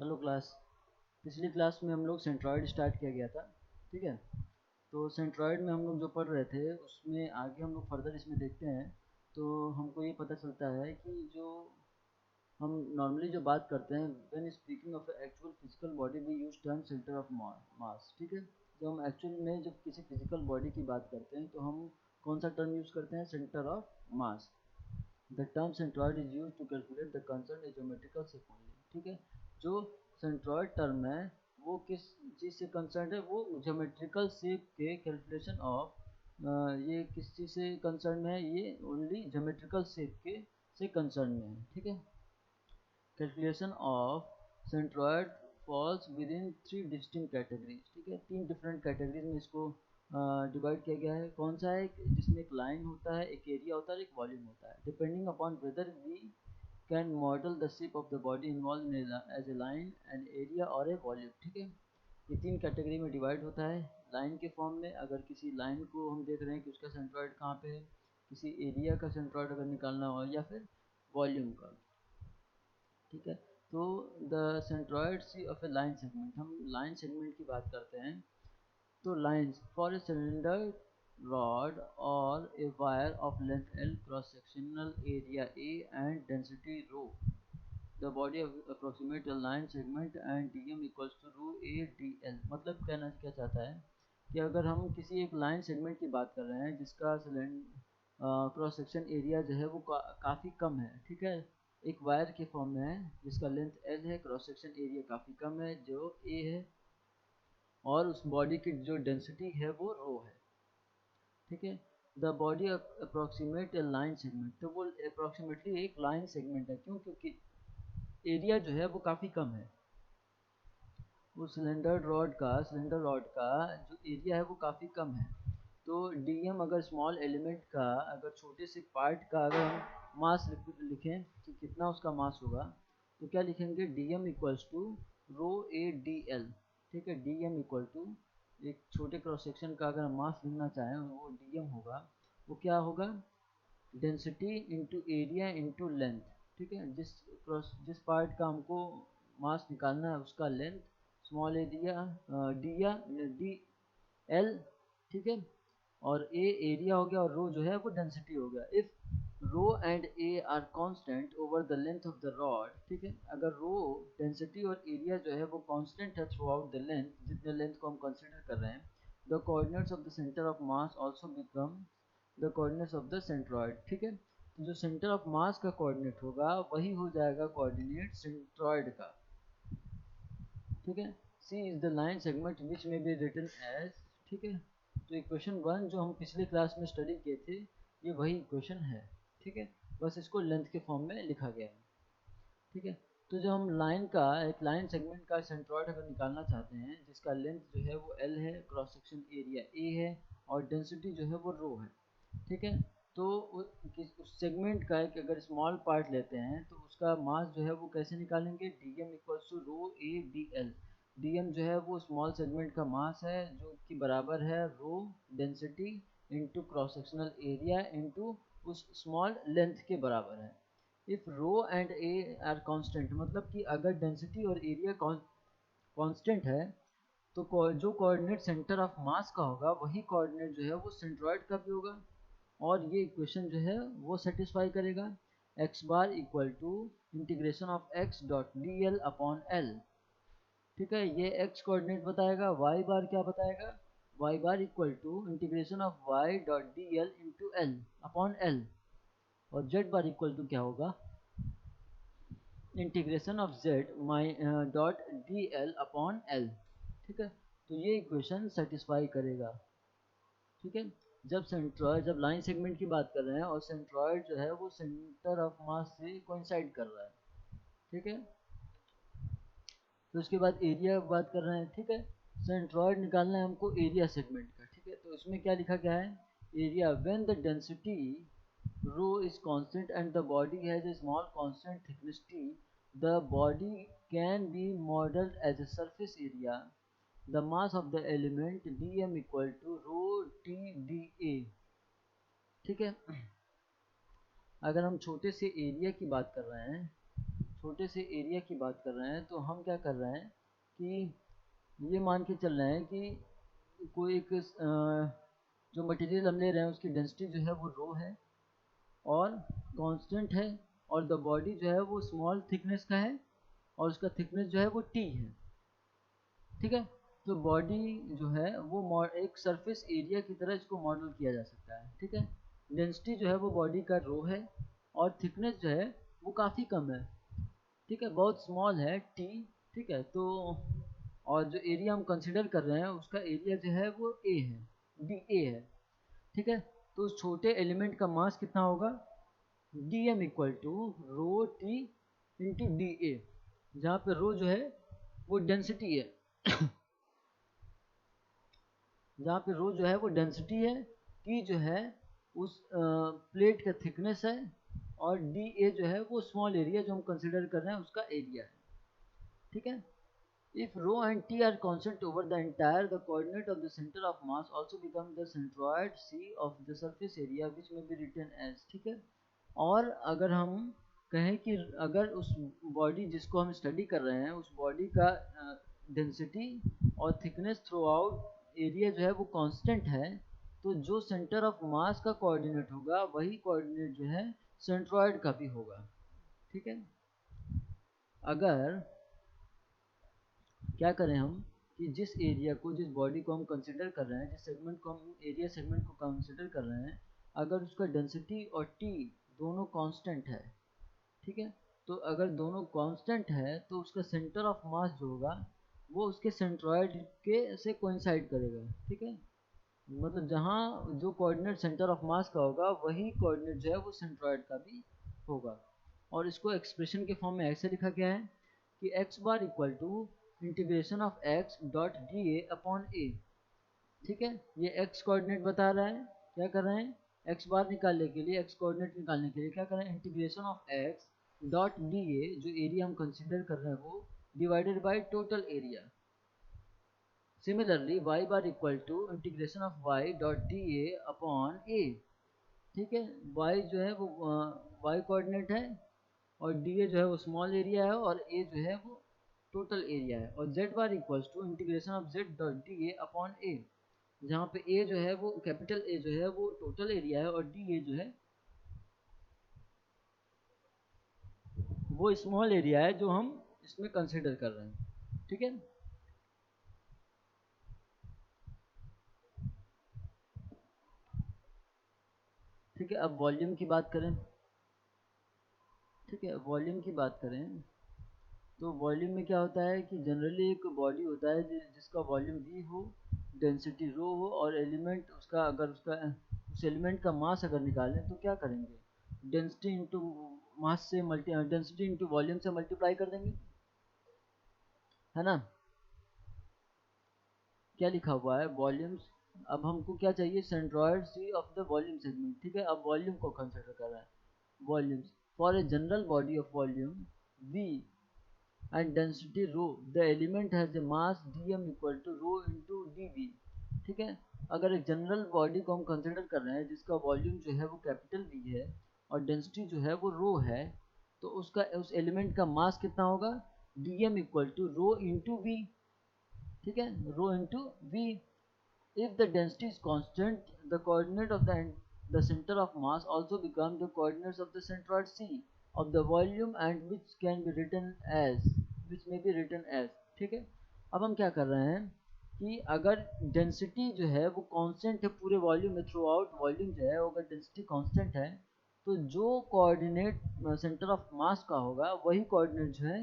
Hello class. पिछली class में हम लोग सेंट्रॉइड स्टार्ट किया गया था। ठीक है, तो सेंट्रॉइड में हम लोग जो पढ़ रहे थे उसमें आगे हम लोग फर्दर इसमें देखते हैं तो हमको ये पता चलता है कि जो हम नॉर्मली जो बात करते हैं when speaking of actual physical body we use term centre of mass. ठीक है, जब हम एक्चुअल में जब किसी फिजिकल बॉडी की बात करते हैं तो हम कौन सा टर्म यूज़ करते हैं? Centre of mass. The term centroid is use to calculate the concern geometrical shape only. ठीक है, जो सेंट्रॉइड टर्म है वो किस चीज़ से कंसर्न है? वो ज्योमेट्रिकल शेप के कैलकुलेशन ऑफ, ये किस चीज़ से कंसर्न है? ये ओनली ज्योमेट्रिकल शेप के से कंसर्न में है। ठीक है, calculation of centroid falls within 3 distinct categories. ठीक है, 3 डिफरेंट कैटेगरीज में इसको डिवाइड किया गया है। कौन सा है? जिसमें एक लाइन होता है, एक एरिया होता है और एक वॉल्यूम होता है। Depending upon whether we can model the shape of the body involve as a line an area और ए वॉल्यूम। ठीक है, ये 3 कैटेगरी में डिवाइड होता है। लाइन के फॉर्म में अगर किसी लाइन को हम देख रहे हैं कि उसका सेंट्रॉइड कहाँ पे है, किसी एरिया का सेंट्रॉइड अगर निकालना हो, या फिर वॉल्यूम का। ठीक है, तो the centroid C of a line segment, हम लाइन सेगमेंट की बात करते हैं तो lines for a cylinder rod और a wire of length L, cross sectional area A and density rho, the body approximate a line segment and dm equals to rho A D L. मतलब कहना क्या चाहता है कि अगर हम किसी एक लाइन सेगमेंट की बात कर रहे हैं जिसका क्रॉस सेक्शन एरिया जो है वो काफ़ी कम है। ठीक है, एक वायर के फॉर्म में है जिसका लेंथ एल है, क्रॉस सेक्शन एरिया काफ़ी कम है जो ए है, और उस बॉडी की जो डेंसिटी है वो रो है। ठीक है, the body approximate A line segment, तो वो अप्रोक्सीमेटली एक लाइन सेगमेंट है। क्यों? क्योंकि एरिया जो है वो काफ़ी कम है। वो सिलेंडर रॉड का जो एरिया है वो काफ़ी कम है। तो डीएम अगर स्मॉल एलिमेंट का, अगर छोटे से पार्ट का अगर हम मास लिखें कि कितना उसका मास होगा, तो क्या लिखेंगे? Dm equals to rho A D l. ठीक है, डीएम इक्वल टू, एक छोटे क्रॉस सेक्शन का अगर हम मास लिखना चाहें वो डीएम होगा, वो क्या होगा? Density into area into length. ठीक है, जिस पार्ट का हमको मास निकालना है उसका लेंथ, स्मॉल एरिया डी या डी एल। ठीक है, और ए एरिया हो गया और रो जो है वो डेंसिटी हो गया। If rho and A are constant over the length of the rod. ठीक है, अगर रो डेंसिटी और एरिया जो है वो कांस्टेंट है थ्रू आउट द लेंथ, जितने लेंथ को हम कंसिडर कर रहे हैं, the coordinates of the centre of mass also become the coordinates of the centroid. ठीक है, तो जो सेंटर ऑफ मास का कोऑर्डिनेट होगा वही हो जाएगा कोऑर्डिनेट सेंट्रॉइड का। ठीक है, C is the line segment which may be written as. ठीक है, तो इक्वेशन 1 जो हम पिछले क्लास में स्टडी किए थे ये वही इक्वेशन है। ठीक है, बस इसको लेंथ के फॉर्म में लिखा गया है। ठीक है, तो जो हम लाइन का, एक लाइन सेगमेंट का सेंट्रॉइड अगर निकालना चाहते हैं जिसका लेंथ जो है वो एल है, क्रॉस सेक्शन एरिया ए है और डेंसिटी जो है वो रो है। ठीक है, तो उस सेगमेंट का एक अगर स्मॉल पार्ट लेते हैं तो उसका मास जो है वो कैसे निकालेंगे? D m equals to rho A D l. D m जो है वो स्मॉल सेगमेंट का मास है जो कि बराबर है rho density into cross sectional area into उस स्मॉल लेंथ के बराबर है। If rho and A are constant, मतलब कि अगर डेंसिटी और एरिया कांस्टेंट है तो जो कोऑर्डिनेट सेंटर ऑफ मास का होगा वही कोऑर्डिनेट जो है वो सेंट्रॉइड का भी होगा, और ये इक्वेशन जो है वो सेटिस्फाई करेगा। X bar equal to integration of x dot d l upon l. ठीक है, ये एक्स कोऑर्डिनेट बताएगा, वाई बार क्या बताएगा? Y bar equal to integration of Y dot d l into l upon l, और Z bar equal to क्या होगा? Integration of z my dot d l upon l. ठीक है, तो ये इक्वेशन सेटिस्फाई करेगा। ठीक है, जब लाइन सेगमेंट की बात कर रहे हैं और सेंट्रॉइड जो है वो सेंटर ऑफ मास से कोइंसाइड कर रहा है। ठीक है, तो उसके बाद एरिया की बात कर रहे हैं। ठीक है, सेंट्रॉइड निकालना है हमको एरिया सेगमेंट का। ठीक है, तो इसमें क्या लिखा गया है? Area when the density rho is constant and the body has a small constant thickness t, the body can be modelled as a surface area, the mass of the element dm equal to rho t d A. ठीक है, अगर हम छोटे से area की बात कर रहे हैं, छोटे से एरिया की बात कर रहे हैं, तो हम क्या कर रहे हैं कि ये मान के चल रहे हैं कि कोई एक जो मटेरियल हम ले रहे हैं उसकी डेंसिटी जो है वो रो है और कांस्टेंट है, और द बॉडी जो है वो स्मॉल थिकनेस का है और उसका थिकनेस जो है वो टी है। ठीक है, तो बॉडी जो है वो एक सरफेस एरिया की तरह इसको मॉडल किया जा सकता है। ठीक है, डेंसिटी जो है वो बॉडी का रो है और थिकनेस जो है वो काफ़ी कम है। ठीक है, बहुत स्मॉल है टी। ठीक है, तो और जो एरिया हम कंसिडर कर रहे हैं उसका एरिया जो है वो ए है, डी ए है। ठीक है, तो उस छोटे एलिमेंट का मास कितना होगा, d m equal to rho t into d A, जहाँ पे रो जो है वो डेंसिटी है जहाँ पे रो जो है वो डेंसिटी है, टी जो है उस प्लेट का थिकनेस है, और डी ए जो है वो स्मॉल एरिया जो हम कंसिडर कर रहे हैं उसका एरिया है। ठीक है, if rho and t are constant over the entire, the coordinate of the center of mass also become the centroid c of the surface area which may be written as। ठीक है, और अगर हम कहें कि अगर उस बॉडी जिसको हम स्टडी कर रहे हैं उस बॉडी का डेंसिटी और थिकनेस थ्रू आउट एरिया जो है वो कांस्टेंट है, तो जो सेंटर ऑफ मास का कोऑर्डिनेट होगा वही कोऑर्डिनेट जो है सेंट्रॉयड का भी होगा। ठीक है, अगर क्या करें हम कि जिस एरिया को, जिस बॉडी को हम कंसिडर कर रहे हैं, जिस सेगमेंट को हम एरिया सेगमेंट को कंसिडर कर रहे हैं, अगर उसका डेंसिटी और टी दोनों कांस्टेंट है। ठीक है, तो अगर दोनों कांस्टेंट है तो उसका सेंटर ऑफ मास जो होगा वो उसके सेंट्रॉयड के से कोइंसाइड करेगा। ठीक है, मतलब जहाँ जो कोऑर्डिनेट सेंटर ऑफ मास का होगा वही कोऑर्डिनेट जो है वो सेंट्रॉयड का भी होगा। और इसको एक्सप्रेशन के फॉर्म में ऐसे लिखा गया है कि X bar equal to integration of x dot D A upon A. ठीक है, ये एक्स कोऑर्डिनेट बता रहा है, क्या कर रहे हैं, एक्स बार निकालने के लिए, एक्स कोऑर्डिनेट निकालने के लिए क्या कर रहे हैं, integration of x dot D A, जो एरिया हम कंसिडर कर रहे हैं वो divided by total area. Similarly y bar equal to integration of y dot D A upon A. ठीक है, y जो है वो y कोऑर्डिनेट है और डी ए जो है वो स्मॉल एरिया है और a जो है वो टोटल एरिया है, और z bar equals to integration of z dot D A upon A, जहाँ पे a जो है वो कैपिटल A जो है वो टोटल एरिया है और डी ए जो है वो स्मॉल एरिया है जो हम इसमें कंसिडर कर रहे हैं। ठीक है, ठीक है, अब वॉल्यूम की बात करें। ठीक है, वॉल्यूम की बात करें तो वॉल्यूम में क्या होता है कि जनरली एक बॉडी होता है जिसका वॉल्यूम v हो, डेंसिटी रो हो, और एलिमेंट उसका, अगर उसका उस एलिमेंट का मास अगर निकालें तो क्या करेंगे, डेंसिटी इंटू मास से डेंसिटी इंटू वॉल्यूम से मल्टीप्लाई कर देंगे, है ना। क्या लिखा हुआ है, वॉल्यूम्स। अब हमको क्या चाहिए, centroid C of the volume segment. ठीक है, अब वॉल्यूम को कंसिडर कर रहा है, volumes for a general body of volume v and density rho, the element has a mass dm equal to rho into dv। ठीक है, अगर एक जनरल बॉडी को हम कंसिडर कर रहे हैं जिसका वॉल्यूम जो है वो कैपिटल V है और डेंसिटी जो है वो रो है, तो उसका उस एलिमेंट का मास कितना होगा, dm equal to rho into V. ठीक है, rho into V. If the density is constant, the coordinate of the center of mass also become the coordinates of the centroid C of the volume, and which can be written as, which may be written as। ठीक है, अब हम क्या कर रहे हैं कि अगर डेंसिटी जो है वो कांस्टेंट है पूरे वॉल्यूम में, थ्रू आउट वॉल्यूम जो है अगर डेंसिटी कांस्टेंट है, तो जो कोऑर्डिनेट सेंटर ऑफ मास का होगा वही कोऑर्डिनेट जो है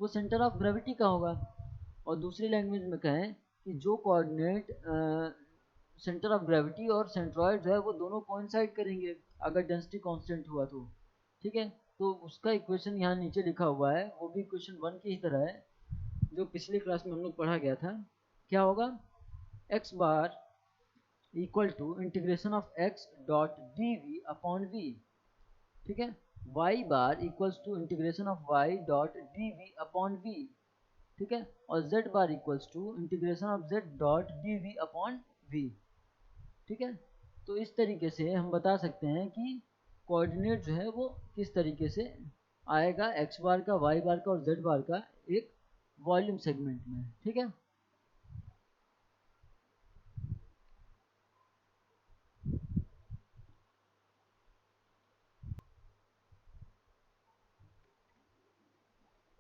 वो सेंटर ऑफ ग्रेविटी का होगा। और दूसरी लैंग्वेज में कहें कि जो कोऑर्डिनेट सेंटर ऑफ ग्रेविटी और सेंट्रॉयड जो है वो दोनों कोइंसाइड करेंगे अगर डेंसिटी कांस्टेंट हुआ तो। ठीक है, तो उसका इक्वेशन यहाँ नीचे लिखा हुआ है, वो भी इक्वेशन 1 की ही तरह है जो पिछली क्लास में हम लोग पढ़ा गया था। क्या होगा, x bar equal to integration of x dot D we upon v. ठीक है, y bar equals to integration of Y dot D we upon v. ठीक है, और z bar equals to integration of z dot D we upon v. ठीक है, तो इस तरीके से हम बता सकते हैं कि कोऑर्डिनेट जो है वो किस तरीके से आएगा एक्स बार का, वाई बार का और जेड बार का एक वॉल्यूम सेगमेंट में, ठीक है।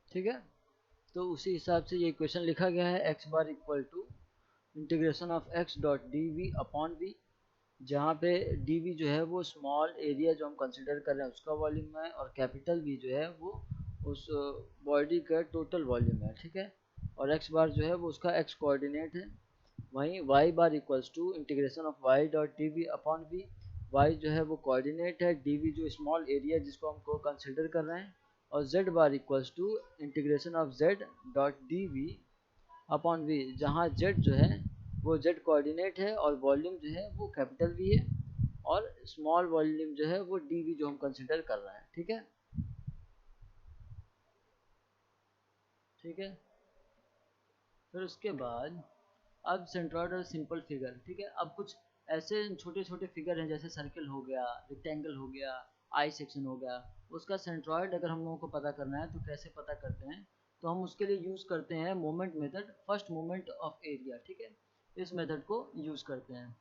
ठीक है, तो उसी हिसाब से ये इक्वेशन लिखा गया है, x bar equal to integration of x dot D we upon we, जहाँ पे डी वी जो है वो स्मॉल एरिया जो हम कंसिडर कर रहे हैं उसका वॉल्यूम है, और कैपिटल वी जो है वो उस बॉडी का टोटल वॉल्यूम है, ठीक है। और एक्स बार जो है वो उसका एक्स कोऑर्डिनेट है। वहीं Y bar equals to integration of Y dot D we upon V, Y जो है वो कोऑर्डिनेट है, डी वी जो स्मॉल एरिया जिसको हमको कंसिडर कर रहे हैं, और Z bar equals to integration of Z dot D we upon we, जहाँ जेड जो है वो जेड कोऑर्डिनेट है और वॉल्यूम जो है वो कैपिटल वी है, और स्मॉल वॉल्यूम जो है वो डी वी जो हम कंसिडर कर रहे हैं, ठीक है। ठीक है, फिर उसके बाद अब सेंट्रॉइड और सिंपल फिगर, ठीक है। अब कुछ ऐसे छोटे छोटे फिगर हैं जैसे सर्कल हो गया, रेक्टेंगल हो गया, आई सेक्शन हो गया, उसका सेंट्रॉइड अगर हम लोगों को पता करना है तो कैसे पता करते हैं, तो हम उसके लिए यूज़ करते हैं moment method, first moment of area, ठीक है। इस मेथड को यूज़ करते हैं,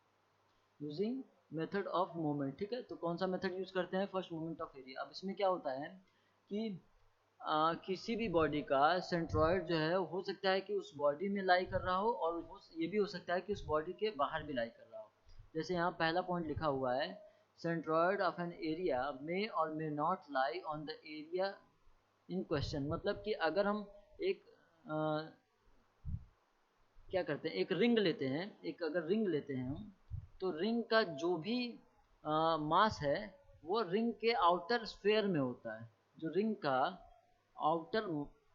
यूजिंग मेथड ऑफ मोमेंट, ठीक है। तो कौन सा मेथड यूज़ करते हैं, फर्स्ट मोमेंट ऑफ एरिया। अब इसमें क्या होता है कि किसी भी बॉडी का सेंट्रॉइड जो है हो सकता है कि उस बॉडी में लाई कर रहा हो, और ये भी हो सकता है कि उस बॉडी के बाहर भी लाई कर रहा हो। जैसे यहाँ पहला पॉइंट लिखा हुआ है, सेंट्रॉइड ऑफ एन एरिया मे और may not lie on the area in question, मतलब कि अगर हम एक क्या करते हैं, एक रिंग लेते हैं, एक अगर रिंग लेते हैं हम, तो रिंग का जो भी मास है वो रिंग के आउटर स्फेयर में होता है। जो रिंग का आउटर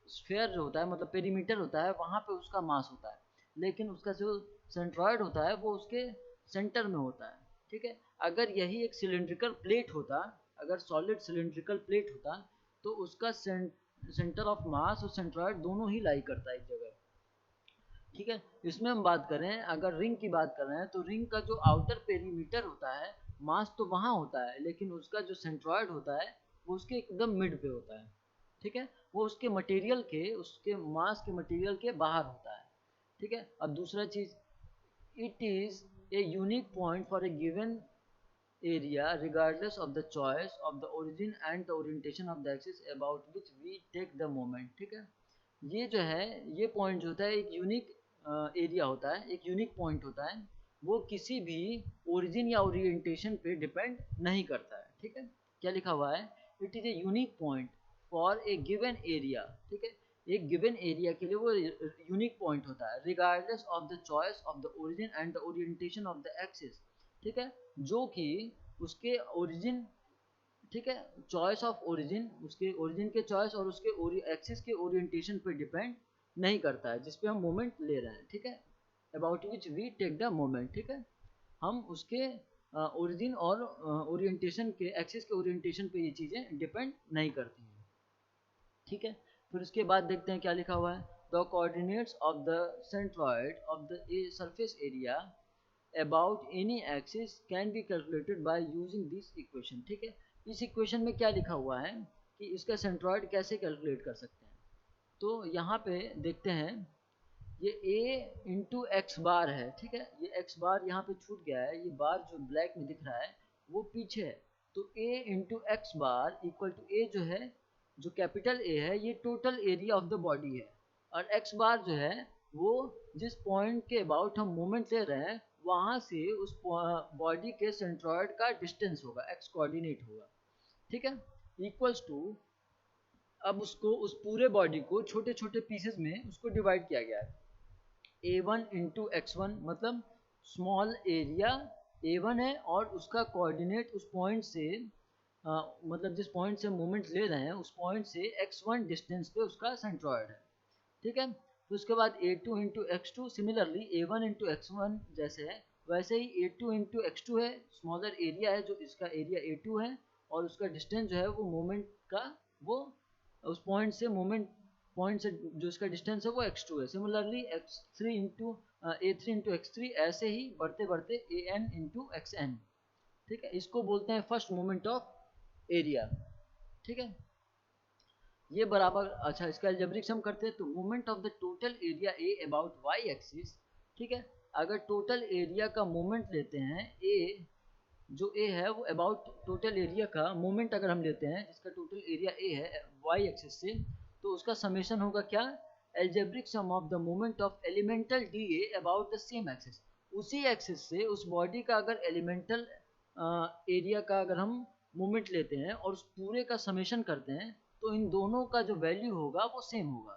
स्फेयर जो होता है, मतलब पेरीमीटर होता है, वहाँ पे उसका मास होता है, लेकिन उसका जो सेंट्रॉइड होता है वो उसके सेंटर में होता है, ठीक है। अगर यही एक सिलेंड्रिकल प्लेट होता, अगर सॉलिड सिलेंड्रिकल प्लेट होता, तो उसका सेंटर ऑफ मास और सेंट्रॉइड दोनों ही लाई करता है एक जगह, ठीक है। इसमें हम बात करें, अगर रिंग की बात कर रहे हैं, तो रिंग का जो आउटर पेरीमीटर होता है, मास तो वहाँ होता है, लेकिन उसका जो सेंट्रॉइड होता है वो उसके एकदम मिड पे होता है, ठीक है। वो उसके मटेरियल के, उसके मास के मटेरियल के बाहर होता है, ठीक है। अब दूसरा चीज, it is a unique point for a given area regardless of the choice of the origin and the orientation of the axis about which we take the moment, ठीक है। ये जो है, ये पॉइंट जो होता है एक यूनिक एरिया होता है, एक यूनिक पॉइंट होता है, वो किसी भी ओरिजिन या ओरिएंटेशन पे डिपेंड नहीं करता है, ठीक है। क्या लिखा हुआ है, it is a unique point for a given area, ठीक है। एक गिवन एरिया के लिए वो यूनिक पॉइंट होता है, regardless of the choice of the origin and the orientation of the axis, ठीक है। जो कि उसके ओरिजिन, ठीक है, चॉइस ऑफ ओरिजिन, उसके ओरिजिन के चॉइस और उसके एक्सिस के ओरिएंटेशन पे डिपेंड नहीं करता है, जिसपे हम मोमेंट ले रहे हैं, ठीक है। About which we take the moment, ठीक है। हम उसके ओरिजिन और ओरिएंटेशन के, एक्सिस के ओरिएंटेशन पे ये चीज़ें डिपेंड नहीं करती हैं, ठीक है। फिर उसके बाद देखते हैं क्या लिखा हुआ है, the coordinates of the centroid of the surface area about any axis can be calculated by using this equation, ठीक है। इस इक्वेशन में क्या लिखा हुआ है कि इसका सेंट्रॉइड कैसे कैलकुलेट कर सकते हैं, तो यहाँ पे देखते हैं, ये a इंटू एक्स बार है, ठीक है। ये एक्स बार यहाँ पे छूट गया है, ये बार जो ब्लैक में दिख रहा है वो पीछे है, तो a into x bar equal to a जो है, जो कैपिटल A है, ये total area of the body है, और x बार जो है वो जिस पॉइंट के अबाउट हम मूवमेंट ले रहे हैं वहाँ से उस बॉडी के सेंट्रॉइड का डिस्टेंस होगा, x कोऑर्डिनेट होगा, ठीक है। इक्वल्स टू, अब उसको, उस पूरे बॉडी को छोटे छोटे पीसेस में उसको डिवाइड किया गया है, a1 इंटू x1, मतलब स्मॉल एरिया a1 है, और उसका कोऑर्डिनेट उस पॉइंट से मतलब जिस पॉइंट से मूवमेंट ले रहे हैं उस पॉइंट से x1 डिस्टेंस पे उसका सेंट्रॉइड है, ठीक है। तो उसके बाद a2 into X two, similarly a1 into X one जैसे है वैसे ही a2 इंटू एक्स2 है, स्मॉलर एरिया है जो इसका एरिया a2 है, और उसका डिस्टेंस जो है वो मोमेंट का, वो उस पॉइंट से मोमेंट पॉइंट से जो इसका डिस्टेंस है वो x2 है। Similarly x3 into a3 into x three, ऐसे ही बढ़ते बढ़ते an इंटू xn, ठीक है। इसको बोलते हैं फर्स्ट मोमेंट ऑफ एरिया, ठीक है। ये बराबर, अच्छा इसका अलजेब्रिक सम करते हैं तो moment of the total area A about y axis, ठीक है, अगर टोटल एरिया का मोमेंट लेते हैं ए, जो ए है वो अबाउट टोटल एरिया का मोमेंट अगर हम लेते हैं जिसका टोटल एरिया ए है वाई एक्सिस से, तो उसका समेशन होगा क्या, algebraic sum of the moment of elemental D A about the same axis. उसी एक्सिस से उस बॉडी का अगर एलिमेंटल एरिया का अगर हम मोमेंट लेते हैं और उस पूरे का समेशन करते हैं तो इन दोनों का जो वैल्यू होगा वो सेम होगा,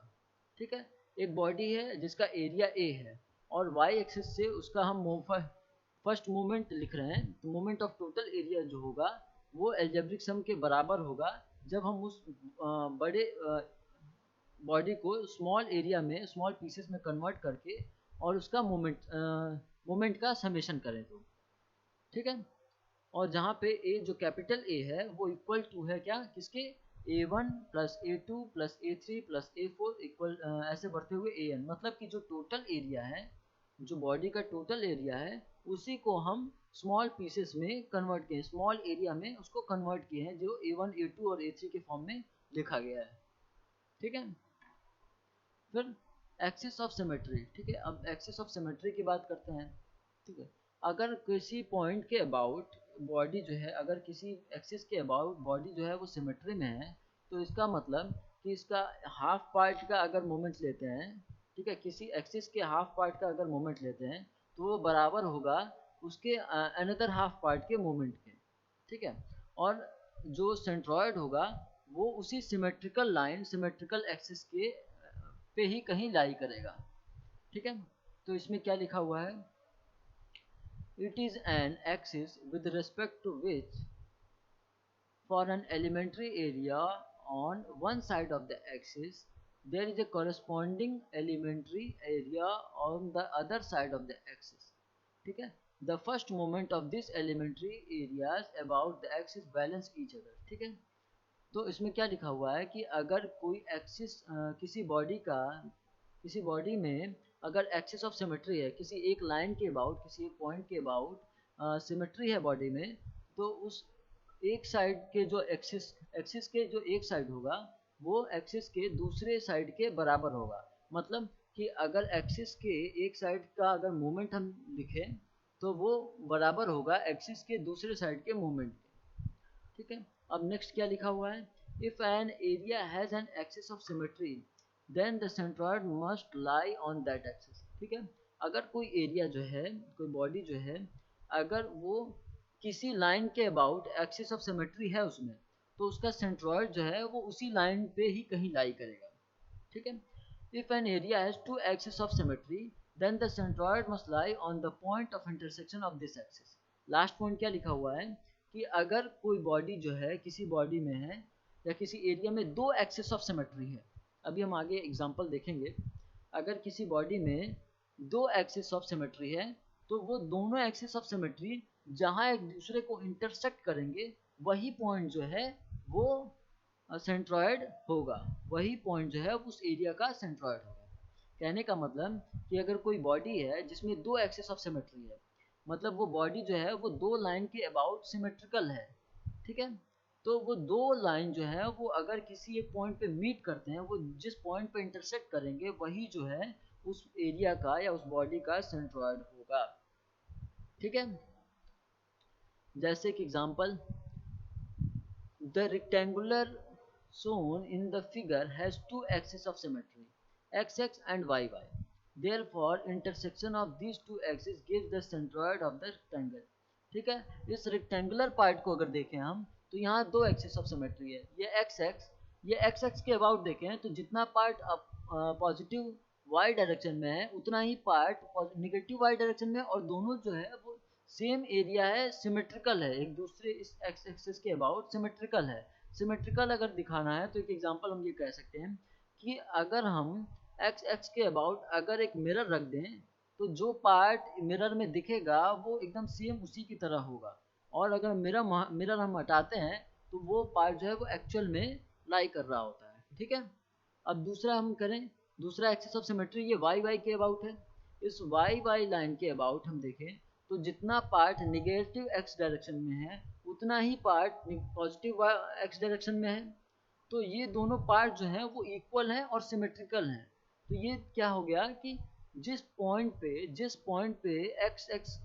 ठीक है। एक बॉडी है जिसका एरिया ए है और वाई एक्सिस से उसका हम फर्स्ट मोमेंट लिख रहे हैं, तो मोमेंट ऑफ टोटल एरिया जो होगा वो एल्जेब्रिक सम के बराबर होगा जब हम उस बड़े बॉडी को स्मॉल एरिया में स्मॉल पीसेस में कन्वर्ट करके और उसका मोमेंट का समेशन करें तो, ठीक है। और जहाँ पे ए जो कैपिटल ए है वो इक्वल टू है क्या, किसके, a1 plus a2 plus a3 plus a4 equal ऐसे बढ़ते हुए an, मतलब कि जो टोटल एरिया है, जो बॉडी का टोटल एरिया है उसी को हम स्मॉल पीसेस में कन्वर्ट किए, स्मॉल एरिया में उसको कन्वर्ट किए हैं जो a1 a2 और a3 के फॉर्म में लिखा गया है, ठीक है। फिर एक्सिस ऑफ सिमेट्री, ठीक है, अब एक्सिस ऑफ सिमेट्री की बात करते हैं, ठीक है। अगर किसी पॉइंट के अबाउट बॉडी जो है, अगर किसी एक्सिस के अबाउट बॉडी जो है वो सिमेट्री में है, तो इसका मतलब कि इसका हाफ पार्ट का अगर मोमेंट लेते हैं, ठीक है, किसी एक्सिस के हाफ पार्ट का अगर मोमेंट लेते हैं तो वो बराबर होगा उसके अनदर हाफ पार्ट के मोमेंट के, ठीक है। और जो सेंट्रॉयड होगा वो उसी सिमेट्रिकल लाइन सिमेट्रिकल एक्सिस के पे ही कहीं लाई करेगा, ठीक है। तो इसमें क्या लिखा हुआ है, it is an axis with respect to which for an elementary area on one side of the axis there is a corresponding elementary area on the other side of the axis, ठीक है। the first moment of this elementary areas about the axis balance each other, ठीक है। तो इसमें क्या लिखा हुआ है कि अगर कोई एक्सिस किसी बॉडी में अगर एक्सिस ऑफ सिमेट्री है, किसी एक लाइन के अबाउट किसी एक पॉइंट के अबाउट सिमेट्री है बॉडी में, तो उस एक साइड के जो एक्सिस के जो एक साइड होगा वो एक्सिस के दूसरे साइड के बराबर होगा, मतलब कि अगर एक्सिस के एक साइड का अगर मोमेंट हम लिखें तो वो बराबर होगा एक्सिस के दूसरे साइड के मोमेंट के, ठीक है। अब नेक्स्ट क्या लिखा हुआ है, if an area has an axis of symmetry then the centroid must lie on that axis, ठीक है। अगर कोई एरिया जो है, कोई बॉडी जो है, अगर वो किसी लाइन के अबाउट एक्सिस ऑफ सिमेट्री है उसमें, तो उसका सेंट्रॉयड जो है वो उसी लाइन पे ही कहीं लाई करेगा, ठीक है। If an area has two axis of symmetry then the centroid must lie on the point of intersection of this axis. Last point क्या लिखा हुआ है कि अगर कोई बॉडी जो है किसी बॉडी में है या किसी एरिया में दो एक्सिस ऑफ सिमेट्री है, अभी हम आगे एग्जांपल देखेंगे, अगर किसी बॉडी में दो एक्सिस ऑफ सिमेट्री है तो वो दोनों एक्सिस ऑफ सिमेट्री जहाँ एक दूसरे को इंटरसेक्ट करेंगे वही पॉइंट जो है वो सेंट्रॉयड होगा, वही पॉइंट जो है उस एरिया का सेंट्रॉयड होगा। कहने का मतलब कि अगर कोई बॉडी है जिसमें दो एक्सिस ऑफ सिमेट्री है, मतलब वो बॉडी जो है वो दो लाइन के अबाउट सिमेट्रिकल है, ठीक है। तो वो दो लाइन जो है वो अगर किसी एक पॉइंट पे मीट करते हैं, वो जिस पॉइंट पे इंटरसेक्ट करेंगे वही जो है उस एरिया का या उस बॉडी का सेंट्रॉयड होगा, ठीक है। जैसे कि example, the rectangular shown in the figure has two axes of symmetry, xx and yy. Therefore, intersection of these two axes gives the centroid of the rectangle, ठीक है। इस रेक्टेंगुलर पार्ट को अगर देखें हम तो यहाँ दो एक्सिस ऑफ सिमेट्री है, ये एक्स एक्स के अबाउट देखें तो जितना पार्ट पॉजिटिव वाई डायरेक्शन में है उतना ही पार्ट निगेटिव वाई डायरेक्शन में, और दोनों जो है वो सेम एरिया है, सिमेट्रिकल है, एक दूसरे इस एक्स एक्सिस के अबाउट सिमेट्रिकल है। सिमेट्रिकल अगर दिखाना है तो एक एग्जांपल हम ये कह सकते हैं कि अगर हम एक्स एक्स के अबाउट अगर एक मिरर रख दें तो जो पार्ट मिरर में दिखेगा वो एकदम सेम उसी की तरह होगा, और अगर मिरर हम हटाते हैं तो वो पार्ट जो है वो एक्चुअल में लाई कर रहा होता है, ठीक है। अब दूसरा हम करें, दूसरा एक्सिस ऑफ सिमेट्री ये वाई वाई के अबाउट है, इस वाई वाई लाइन के अबाउट हम देखें तो जितना पार्ट निगेटिव एक्स डायरेक्शन में है उतना ही पार्ट पॉजिटिव एक्स डायरेक्शन में है, तो ये दोनों पार्ट जो हैं वो इक्वल हैं और सिमेट्रिकल हैं। तो ये क्या हो गया कि जिस पॉइंट पे एक्स एक्स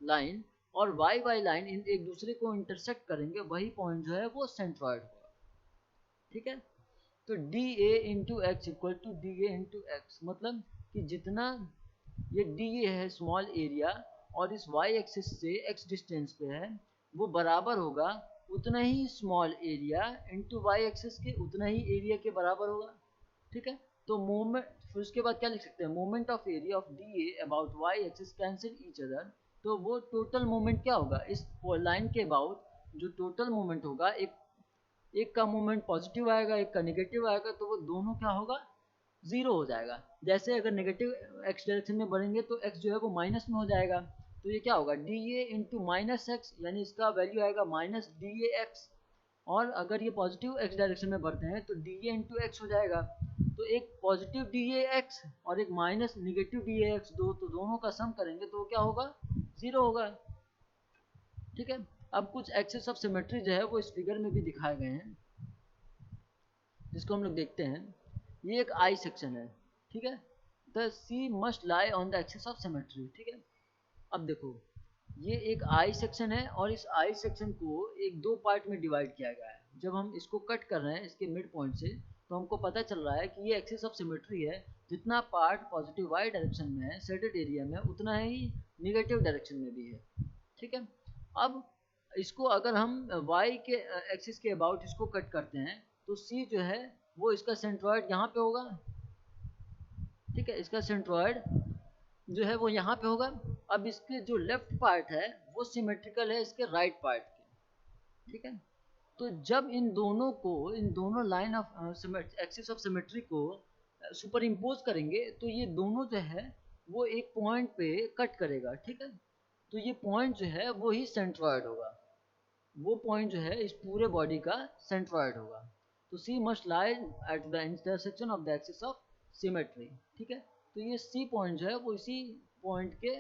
लाइन और वाई वाई लाइन एक दूसरे को इंटरसेक्ट करेंगे, वही पॉइंट जो है वो सेंट्रॉइड होगा। ठीक है, तो d A into x equal to d A into x, मतलब कि जितना ये डी ए है स्मॉल एरिया और इस वाई एक्सिस से एक्स डिस्टेंस पे है, वो बराबर होगा उतना ही small area into Y axis के उतना ही एरिया के बराबर होगा। ठीक है, तो मोमेंट, फिर उसके बाद क्या लिख सकते हैं, moment of area of d A about y axis cancel each other. तो वो टोटल मोमेंट क्या होगा इस लाइन के अबाउट, जो टोटल मोमेंट होगा, एक का मोमेंट पॉजिटिव आएगा, एक का नेगेटिव आएगा, तो वो दोनों क्या होगा, जीरो हो जाएगा। जैसे अगर नेगेटिव एक्स डायरेक्शन में बढ़ेंगे तो एक्स जो है वो माइनस में हो जाएगा, तो ये क्या होगा, D A into minus x, यानी इसका वैल्यू आएगा माइनस डी ए एक्स। और अगर ये पॉजिटिव एक्स डायरेक्शन में बढ़ते हैं तो डी ए इंटू एक्स हो जाएगा। तो एक पॉजिटिव डी ए एक्स और एक minus negative D A x, तो दोनों का सम करेंगे तो क्या होगा, जीरो होगा। ठीक है, अब कुछ एक्सेस ऑफ सिमेट्री जो है वो इस फिगर में भी दिखाए गए हैं, जिसको हम लोग देखते हैं। ये एक आई सेक्शन है, ठीक है, the C must lie on the axis of symmetry. ठीक है, अब देखो ये एक आई सेक्शन है और इस आई सेक्शन को एक दो पार्ट में डिवाइड किया गया है। जब हम इसको कट कर रहे हैं इसके मिड पॉइंट से, तो हमको पता चल रहा है कि ये एक्सिस ऑफ सिमेट्री है, जितना पार्ट पॉजिटिव वाई डायरेक्शन में है शेडेड एरिया में, उतना ही निगेटिव डायरेक्शन में भी है। ठीक है, अब इसको अगर हम y के एक्सिस के अबाउट इसको कट करते हैं, तो c जो है वो इसका सेंट्रॉइड यहाँ पे होगा। ठीक है, इसका सेंट्रॉइड जो है वो यहाँ पे होगा। अब इसके जो लेफ्ट पार्ट है वो सिमेट्रिकल है इसके राइट पार्ट के। ठीक है, तो जब इन दोनों line of axis of symmetry को सुपर इम्पोज करेंगे, तो ये दोनों जो है वो एक पॉइंट पे कट करेगा। ठीक है, तो ये पॉइंट जो है वो ही सेंट्रॉइड होगा, वो पॉइंट जो है इस पूरे बॉडी का सेंट्रॉइड होगा। तो C must lie at the intersection of the axis of symmetry. ठीक है, तो ये सी पॉइंट जो है वो इसी पॉइंट के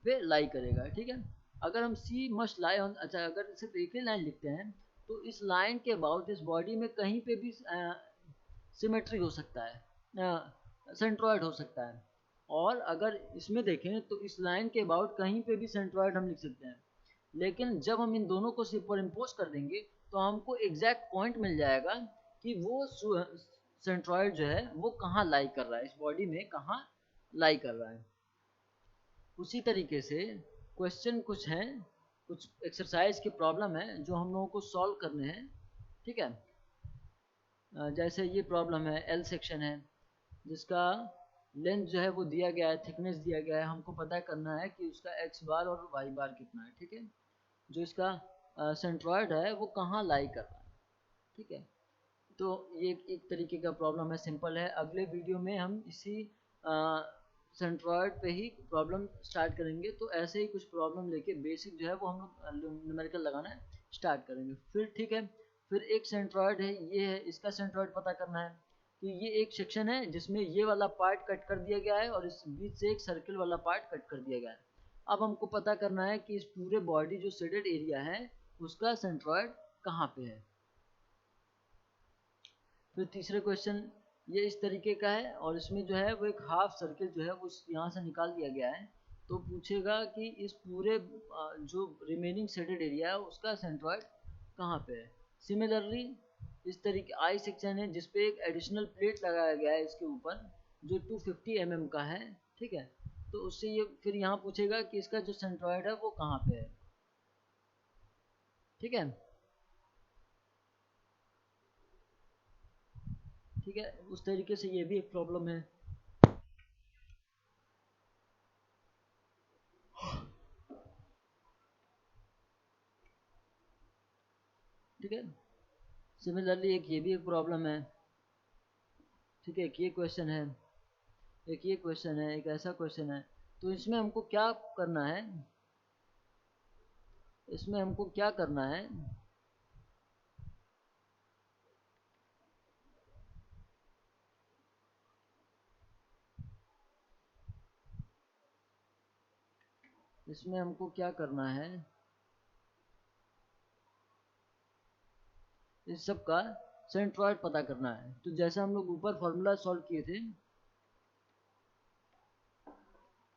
पे लाई करेगा। ठीक है, अगर हम सी मस्ट लाई ऑन, अच्छा अगर सिर्फ एक ही लाइन लिखते हैं, तो इस लाइन के अबाउट इस बॉडी में कहीं पे भी सिमेट्री हो सकता है, सेंट्रॉइड हो सकता है। और अगर इसमें देखें तो इस लाइन के अबाउट कहीं पे भी सेंट्रॉइड हम लिख सकते हैं। लेकिन जब हम इन दोनों को सुपर इम्पोज कर देंगे तो हमको एग्जैक्ट पॉइंट मिल जाएगा कि वो सेंट्रॉइड जो है वो कहाँ लाई कर रहा है, इस बॉडी में कहाँ लाई कर रहा है। उसी तरीके से क्वेश्चन कुछ हैं, कुछ एक्सरसाइज के प्रॉब्लम है जो हम लोगों को सॉल्व करने हैं। ठीक है, जैसे ये प्रॉब्लम है, एल सेक्शन है जिसका लेंथ जो है वो दिया गया है, थिकनेस दिया गया है, हमको पता करना है कि उसका एक्स बार और वाई बार कितना है। ठीक है, जो इसका सेंट्रॉइड है वो कहाँ लाई कर रहा है। ठीक है, तो ये एक तरीके का प्रॉब्लम है, सिंपल है। अगले वीडियो में हम इसी सेंट्रॉइड पे ही प्रॉब्लम स्टार्ट करेंगे। तो ऐसे ही कुछ प्रॉब्लम लेके बेसिक जो है वो हम लोग न्यूमेरिकल लगाना स्टार्ट करेंगे फिर। ठीक है, फिर एक सेंट्रॉइड है, ये है, इसका सेंट्रॉइड पता करना है कि ये एक सेक्शन है जिसमें ये वाला पार्ट कट कर दिया गया है और इस बीच से एक सर्किल वाला पार्ट कट कर दिया गया है। अब हमको पता करना है कि इस पूरे बॉडी जो शेडेड एरिया है उसका सेंट्रॉइड कहाँ पे है। फिर तीसरे क्वेश्चन ये इस तरीके का है और इसमें जो है वो एक हाफ सर्किल जो है वो यहाँ से निकाल दिया गया है। तो पूछेगा कि इस पूरे जो रिमेनिंग शेडेड एरिया है उसका सेंट्रॉइड कहाँ पे है। सिमिलरली इस तरीके आई सेक्शन है जिसपे एक एडिशनल प्लेट लगाया गया है इसके ऊपर जो 250 mm का है। ठीक है, तो उससे ये फिर यहाँ पूछेगा कि इसका जो सेंट्रॉइड है वो कहाँ पे है। ठीक है, ठीक है, उस तरीके से ये भी एक प्रॉब्लम है। ठीक है, सिमिलरली एक ये भी एक प्रॉब्लम है। ठीक है, एक ये क्वेश्चन है, एक ये क्वेश्चन है, एक ऐसा क्वेश्चन है। तो इसमें हमको क्या करना है, इसमें हमको क्या करना है, इसमें हमको क्या करना है, इस सब का सेंट्रॉइड पता करना है। तो जैसे हम लोग ऊपर फॉर्मूला सॉल्व किए थे,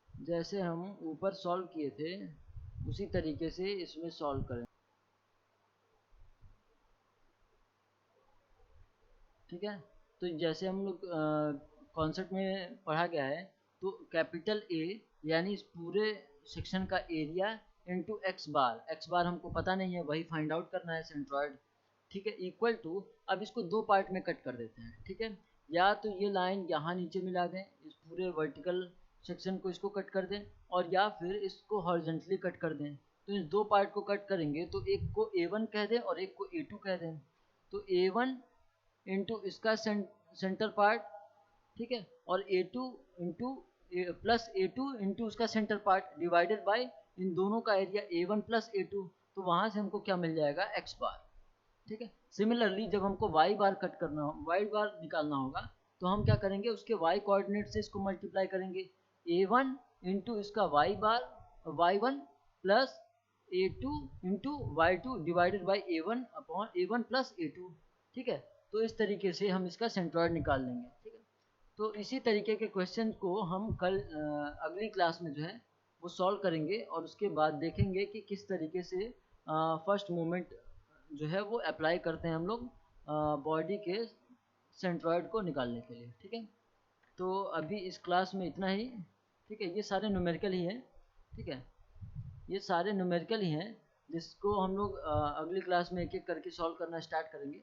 जैसे हम ऊपर सॉल्व किए थे उसी तरीके से इसमें सॉल्व करें। ठीक है, तो जैसे हम लोग कॉन्सेप्ट में पढ़ा गया है, तो कैपिटल ए यानी इस पूरे सेक्शन का एरिया इंटू एक्स बार हमको पता नहीं है, वही फाइंड आउट करना है सेंट्रॉइड। ठीक है, इक्वल टू, अब इसको दो पार्ट में कट कर देते हैं। ठीक है, या तो ये लाइन यहाँ नीचे मिला दें, इस पूरे वर्टिकल सेक्शन को इसको कट कर दें, और या फिर इसको हॉरिजॉन्टली कट कर दें। तो इस दो पार्ट को कट करेंगे तो एक को A1 कह दें और एक को A2 कह दें। तो A1 इंटू इसका सेंटर पार्ट, ठीक है, और A2 into plus A2 into उसका सेंटर पार्ट डिवाइडेड बाय इन दोनों का एरिया A1 प्लस A2। तो वहां से हमको क्या मिल जाएगा, एक्स बार। ठीक है, सिमिलरली जब हमको वाई बार कट करना हो, वाई बार निकालना होगा, तो हम क्या करेंगे, उसके वाई कोऑर्डिनेट से इसको मल्टीप्लाई करेंगे। A1 इंटू इसका y bar Y1 plus A2 into Y2 divided by A1 upon A1 plus A2। ठीक है, तो इस तरीके से हम इसका सेंट्रॉइड निकाल लेंगे। ठीक है, तो इसी तरीके के क्वेश्चन को हम कल अगली क्लास में जो है वो सॉल्व करेंगे, और उसके बाद देखेंगे कि किस तरीके से फर्स्ट मोमेंट जो है वो अप्लाई करते हैं हम लोग बॉडी के सेंट्रॉइड को निकालने के लिए। ठीक है, तो अभी इस क्लास में इतना ही। ठीक है, ये सारे न्यूमेरिकल ही हैं। ठीक है, ये सारे न्यूमेरिकल ही हैं, जिसको हम लोग अगली क्लास में एक एक करके सॉल्व करना स्टार्ट करेंगे।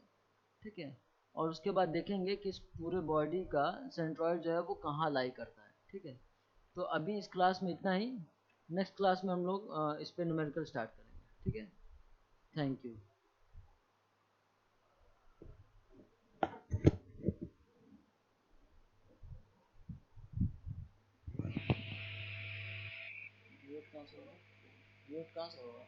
ठीक है, और उसके बाद देखेंगे कि इस पूरे बॉडी का सेंट्रॉइड जो है वो कहाँ लाई करता है। ठीक है, तो अभी इस क्लास में इतना ही। नेक्स्ट क्लास में हम लोग इस पे न्यूमेरिकल स्टार्ट करेंगे। ठीक है, थैंक यू। म्यूट कहाँ से होगा?